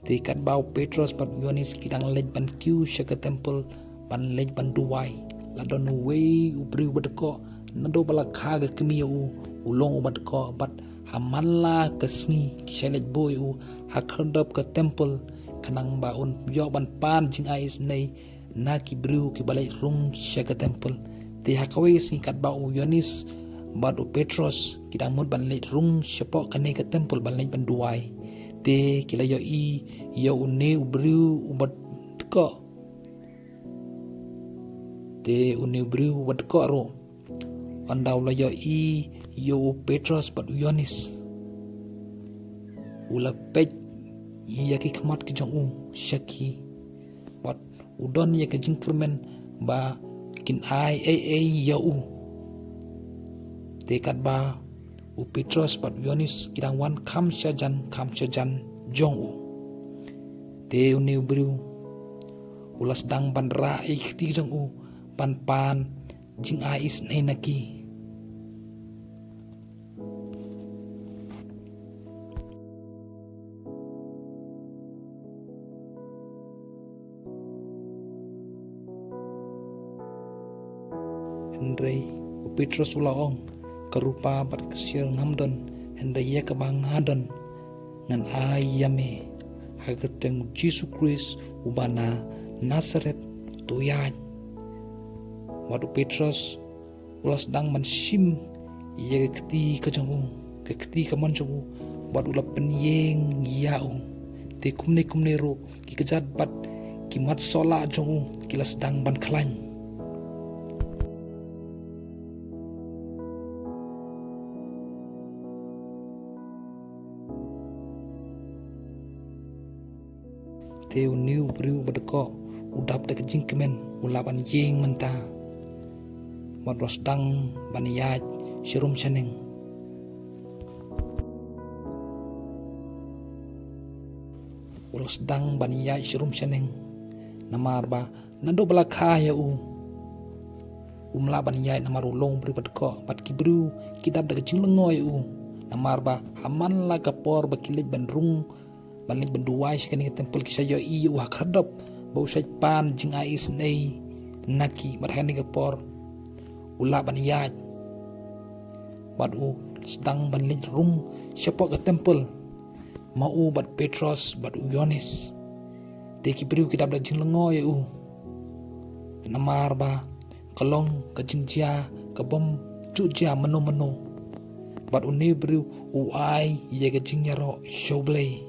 Te kat bau Petros pat Yohanes kidang lej ban kiu syaka temple ban lej ban duwai la don wei ubri badko nado bala khaga kemi ulong badko bat hamalla kasngi kishalej boy hakhandap ka temple kanang baun yo ban pan jing ais nei na ki bru ki balai rung syaka temple te hakawe sing kat bau Yohanes badu Petros kidang mud ban lej rung syapok kane ka temple ban lej ban duwai te kila yo yo une ubriu ubat ko te une ubriu ubat ko ro andaw la yo Petros bat Yohanes ula pej yaki khamat ki jong shaki bat udon ya ka jingkermen ba kin ai yo te kat ba Petros bat Yohanes kidang wan kham shajan jong te une ubriu ulas dang ban ra ikhti jong pan jing ais nei naki Henry Petros ulaong karupa bat kasyir ngamdon Henry ya kabangadon ngan ayame hagateng Jesus Christ ubana Nazaret tuyaj wadu Petros ulas dang man sim ya keti ka manjong wadu la penyeng yau te kumne ro ki kejat bat kimat sola jong kilas dang ban khlany te uniu briu badko udap de jingkemen ulaban yeng menta wadros dang baniyaj shirum chaneng ulas dang baniyaj shirum chaneng namarba nando balakha ya umla baniyaj namar ulong bri badko bat kibru kitab de jinglengoy namarba haman la kapor bakilej ban rung balik benduai sekali temple kisah yo iyo hakadap bau sai pan jing ais nei naki barhani kapor ula baniyaj badu sedang banlij rung siapa ke temple mau bat Petros badu Yohanes te kibriu kitab da jing lengo ya namar ba kolong ke jingjia ke bom cuja meno bat uni briu uai ye ke jingnya ro shoblay